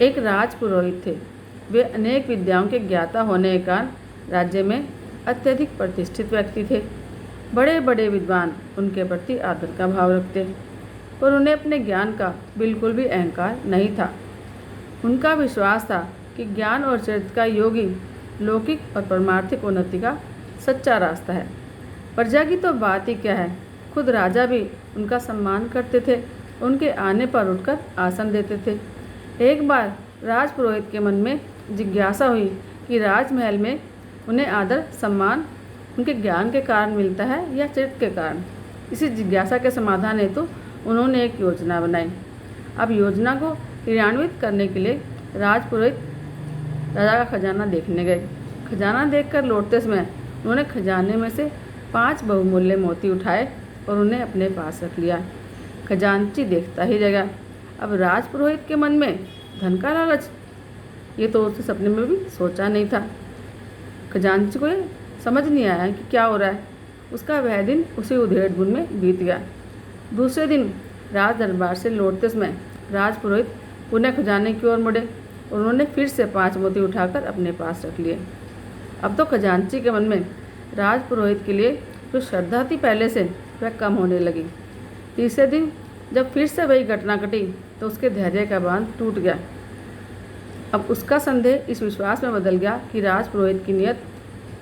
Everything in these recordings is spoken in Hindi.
एक राजपुरोहित थे। वे अनेक विद्याओं के ज्ञाता होने के कारण राज्य में अत्यधिक प्रतिष्ठित व्यक्ति थे। बड़े बड़े विद्वान उनके प्रति आदर का भाव रखते, पर उन्हें अपने ज्ञान का बिल्कुल भी अहंकार नहीं था। उनका विश्वास था कि ज्ञान और चरित्र का योग ही लौकिक और परमार्थिक उन्नति का सच्चा रास्ता है। प्रजा की तो बात ही क्या है, खुद राजा भी उनका सम्मान करते थे, उनके आने पर उठकर आसन देते थे। एक बार राजपुरोहित के मन में जिज्ञासा हुई कि राजमहल में उन्हें आदर सम्मान उनके ज्ञान के कारण मिलता है या चरित्र के कारण। इसी जिज्ञासा के समाधान हेतु उन्होंने एक योजना बनाई। अब योजना को क्रियान्वित करने के लिए राजपुरोहित राजा का खजाना देखने गए। खजाना देखकर लौटते समय उन्होंने खजाने में से 5 बहुमूल्य मोती उठाए और उन्हें अपने पास रख लिया। खजांची देखता ही रह गया। अब राजपुरोहित के मन में धन का लालच, ये तो उसने सपने में भी सोचा नहीं था। खजांची को ये समझ नहीं आया कि क्या हो रहा है। उसका वह दिन उसी उधेड़-बुन में बीत गया। दूसरे दिन राज दरबार से लौटते समय राजपुरोहित पुनः खजाने की ओर मुड़े और उन्होंने फिर से 5 मोती उठाकर अपने पास रख लिए। अब तो खजांची के मन में राजपुरोहित के लिए जो श्रद्धा थी पहले से, वह कम होने लगी। तीसरे दिन जब फिर से वही घटना घटी तो उसके धैर्य का बांध टूट गया। अब उसका संदेह इस विश्वास में बदल गया कि राजपुरोहित की नीयत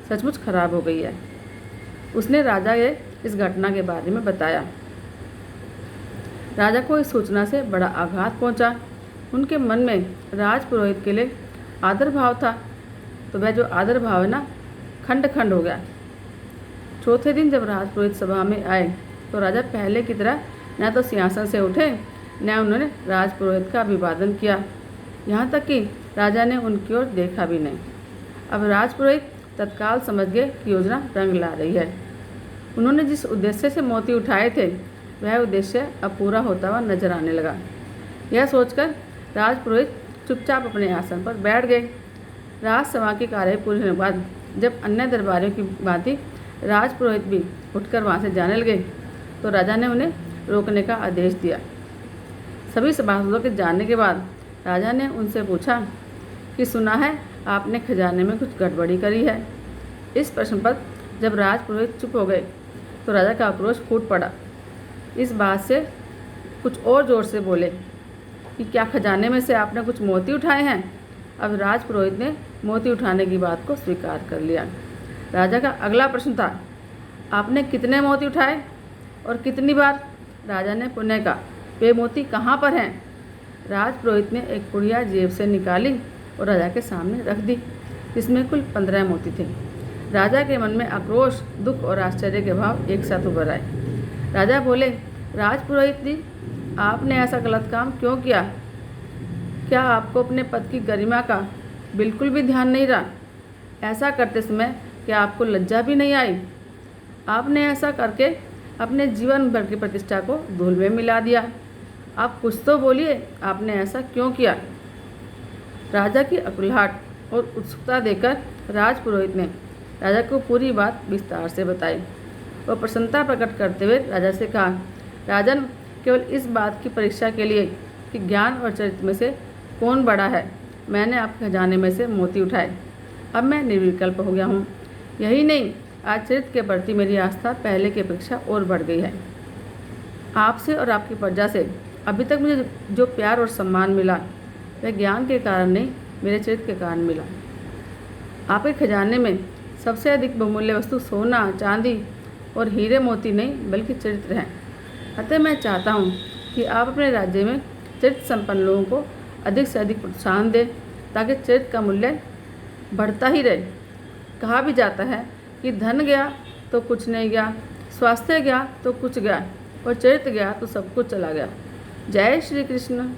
सचमुच खराब हो गई है। उसने राजा के इस घटना के बारे में बताया। राजा को इस सूचना से बड़ा आघात पहुंचा। उनके मन में राजपुरोहित के लिए आदर भाव था, तो वह जो आदर भाव है ना, खंड खंड हो गया। चौथे दिन जब राजपुरोहित सभा में आए तो राजा पहले की तरह न तो सिंहासन से उठे, न उन्होंने राजपुरोहित का अभिवादन किया। यहाँ तक कि राजा ने उनकी ओर देखा भी नहीं। अब राजपुरोहित तत्काल समझ गए कि योजना रंग ला रही है। उन्होंने जिस उद्देश्य से मोती उठाए थे, वह उद्देश्य अब पूरा होता हुआ नजर आने लगा। यह सोचकर राजपुरोहित चुपचाप अपने आसन पर बैठ गए। राजसभा की कार्य पूरी होने के बाद जब अन्य दरबारियों की भांति राजपुरोहित भी उठकर वहाँ से जाने लगे तो राजा ने उन्हें रोकने का आदेश दिया। सभी सभासदों के जाने के बाद राजा ने उनसे पूछा कि सुना है आपने खजाने में कुछ गड़बड़ी करी है। इस प्रश्न पर जब राजपुरोहित चुप हो गए तो राजा का आक्रोश फूट पड़ा। इस बात से कुछ और जोर से बोले कि क्या खजाने में से आपने कुछ मोती उठाए हैं। अब राजपुरोहित ने मोती उठाने की बात को स्वीकार कर लिया। राजा का अगला प्रश्न था, आपने कितने मोती उठाए और कितनी बार। राजा ने पुनः कहा, वे मोती कहाँ पर हैं। राजपुरोहित ने एक पुड़िया जेब से निकाली और राजा के सामने रख दी, जिसमें कुल 15 मोती थे। राजा के मन में आक्रोश, दुख और आश्चर्य के भाव एक साथ उभर आए। राजा बोले, राजपुरोहित जी, आपने ऐसा गलत काम क्यों किया। क्या आपको अपने पद की गरिमा का बिल्कुल भी ध्यान नहीं रहा। ऐसा करते समय क्या आपको लज्जा भी नहीं आई। आपने ऐसा करके अपने जीवन भर की प्रतिष्ठा को धूल में मिला दिया। आप कुछ तो बोलिए, आपने ऐसा क्यों किया। राजा की अकुलाहट और उत्सुकता देखकर राजपुरोहित ने राजा को पूरी बात विस्तार से बताई। वह प्रसन्नता प्रकट करते हुए राजा से कहा, राजन, केवल इस बात की परीक्षा के लिए कि ज्ञान और चरित्र में से कौन बड़ा है, मैंने आपके खजाने में से मोती उठाए। अब मैं निर्विकल्प हो गया हूँ। यही नहीं, आज चरित्र के प्रति मेरी आस्था पहले की अपेक्षा और बढ़ गई है। आपसे और आपकी प्रजा से अभी तक मुझे जो प्यार और सम्मान मिला, वह ज्ञान के कारण नहीं, मेरे चरित्र के कारण मिला। आपके खजाने में सबसे अधिक बहुमूल्य वस्तु सोना, चांदी और हीरे मोती नहीं, बल्कि चरित्र हैं। अतः मैं चाहता हूँ कि आप अपने राज्य में चरित्र संपन्न लोगों को अधिक से अधिक प्रोत्साहन दें, ताकि चरित्र का मूल्य बढ़ता ही रहे। कहा भी जाता है कि धन गया तो कुछ नहीं गया, स्वास्थ्य गया तो कुछ गया, और चरित्र गया तो सब कुछ चला गया। जय श्री कृष्ण।